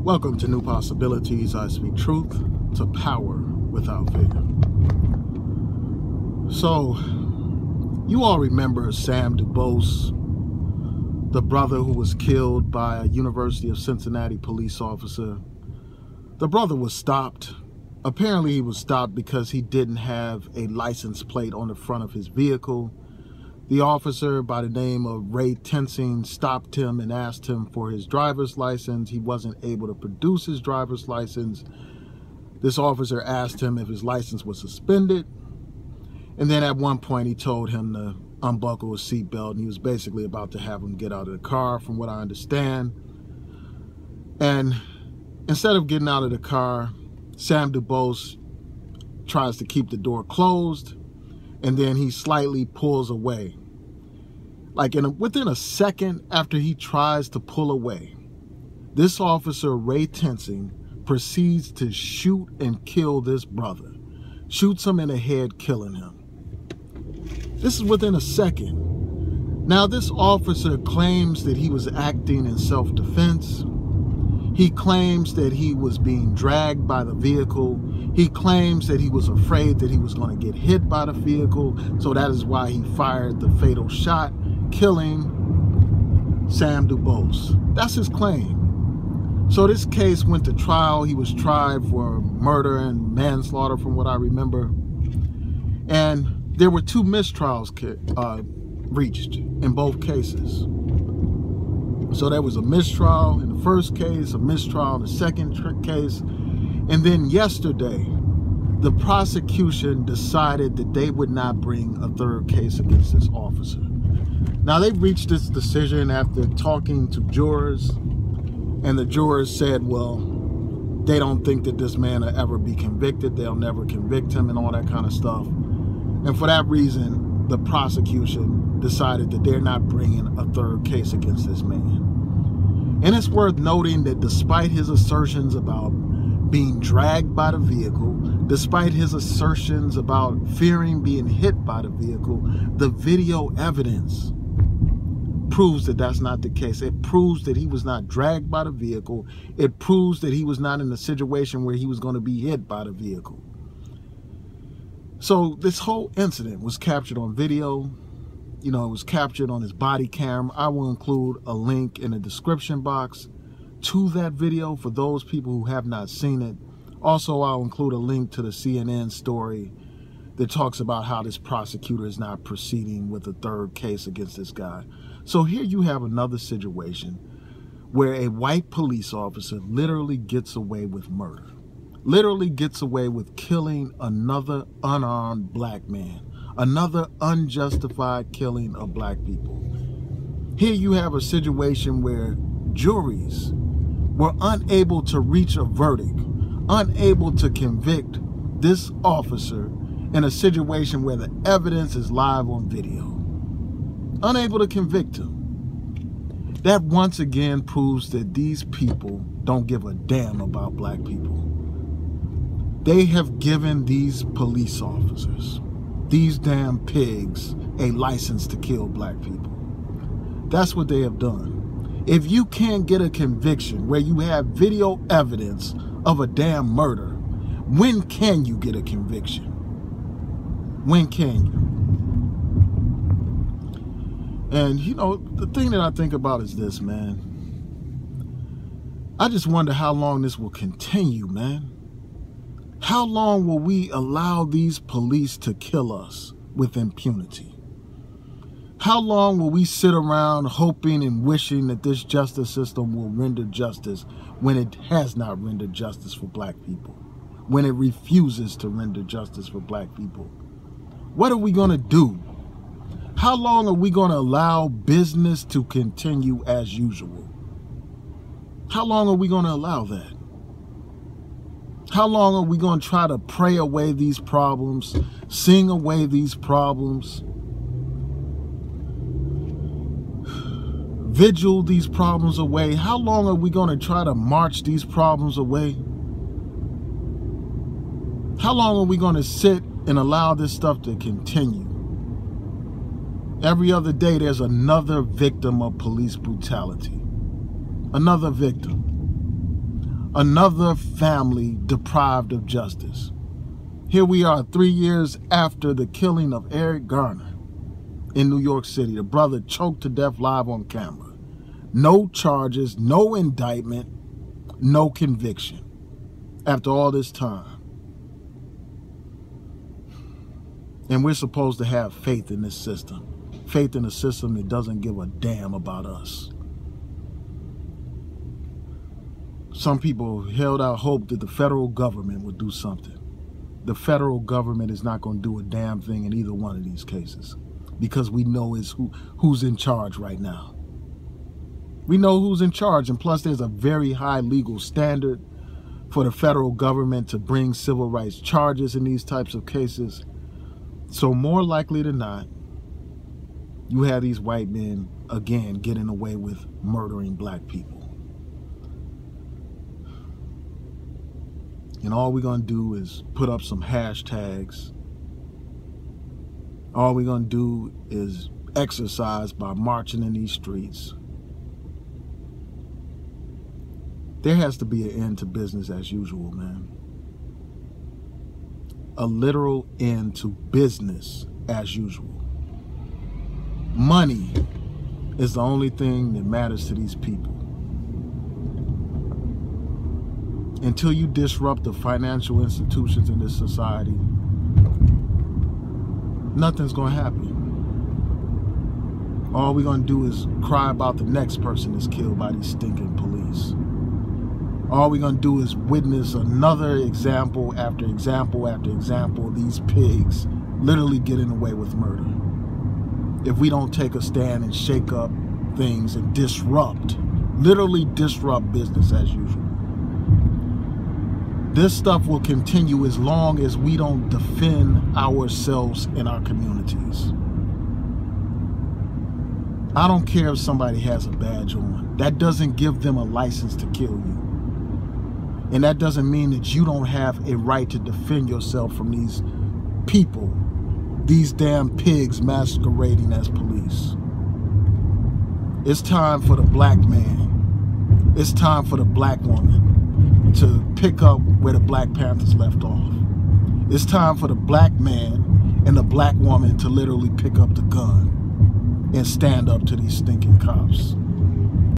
Welcome to New Possibilities. I speak truth to power without fear. So, you all remember Sam DuBose, the brother who was killed by a University of Cincinnati police officer. The brother was stopped. Apparently he was stopped because he didn't have a license plate on the front of his vehicle. The officer by the name of retried stopped him and asked him for his driver's license. He wasn't able to produce his driver's license. This officer asked him if his license was suspended. And then at one point he told him to unbuckle his seatbelt, and he was basically about to have him get out of the car, from what I understand. And instead of getting out of the car, Sam DuBose tries to keep the door closed, and then he slightly pulls away. Like within a second after he tries to pull away, this officer, retried, proceeds to shoot and kill this brother. Shoots him in the head, killing him. This is within a second. Now, this officer claims that he was acting in self-defense. He claims that he was being dragged by the vehicle. He claims that he was afraid that he was going to get hit by the vehicle. So that is why he fired the fatal shot, killing Sam DuBose. That's his claim. So this case went to trial. He was tried for murder and manslaughter, from what I remember. And there were 2 mistrials reached in both cases. So there was a mistrial in the first case, a mistrial in the second case. And then yesterday, the prosecution decided that they would not bring a 3rd case against this officer. Now, they reached this decision after talking to jurors, and the jurors said, well, they don't think that this man will ever be convicted. They'll never convict him and all that kind of stuff. And for that reason, the prosecution decided that they're not bringing a 3rd case against this man. And it's worth noting that despite his assertions about being dragged by the vehicle, despite his assertions about fearing being hit by the vehicle, the video evidence proves that that's not the case. It proves that he was not dragged by the vehicle. It proves that he was not in a situation where he was going to be hit by the vehicle. So this whole incident was captured on video. You know, it was captured on his body cam. I will include a link in the description box to that video for those people who have not seen it. Also, I'll include a link to the CNN story that talks about how this prosecutor is not proceeding with a 3rd case against this guy. So here you have another situation where a white police officer literally gets away with murder. Literally gets away with killing another unarmed black man. Another unjustified killing of black people. Here you have a situation where juries were unable to reach a verdict, unable to convict this officer in a situation where the evidence is live on video. Unable to convict him. That once again proves that these people don't give a damn about black people. They have given these police officers, these damn pigs, a license to kill black people. That's what they have done. If you can't get a conviction where you have video evidence of a damn murder, when can you get a conviction? When can you? And, you know, the thing that I think about is this, man. I just wonder how long this will continue, man. How long will we allow these police to kill us with impunity? How long will we sit around hoping and wishing that this justice system will render justice when it has not rendered justice for black people? When it refuses to render justice for black people? What are we going to do? How long are we going to allow business to continue as usual? How long are we going to allow that? How long are we going to try to pray away these problems, sing away these problems, vigil these problems away? How long are we going to try to march these problems away? How long are we going to sit and allow this stuff to continue? Every other day, there's another victim of police brutality. Another victim. Another family deprived of justice. Here we are 3 years after the killing of Eric Garner in New York City. The brother choked to death live on camera. No charges, no indictment, no conviction. After all this time. And we're supposed to have faith in this system. Faith in a system that doesn't give a damn about us. Some people held out hope that the federal government would do something. The federal government is not going to do a damn thing in either one of these cases, because we know who's in charge right now. We know who's in charge, and plus there's a very high legal standard for the federal government to bring civil rights charges in these types of cases. So more likely than not, you have these white men again getting away with murdering black people. And all we're going to do is put up some hashtags. All we're going to do is exercise by marching in these streets. There has to be an end to business as usual, man. A literal end to business as usual. Money is the only thing that matters to these people. Until you disrupt the financial institutions in this society, nothing's going to happen. All we're going to do is cry about the next person that's killed by these stinking police. All we're going to do is witness another example after example after example of these pigs literally getting away with murder. If we don't take a stand and shake up things and disrupt, literally disrupt business as usual. This stuff will continue as long as we don't defend ourselves in our communities. I don't care if somebody has a badge on. That doesn't give them a license to kill you. And that doesn't mean that you don't have a right to defend yourself from these people, these damn pigs masquerading as police. It's time for the black man. It's time for the black woman to pick up where the Black Panthers left off. It's time for the black man and the black woman to literally pick up the gun and stand up to these stinking cops.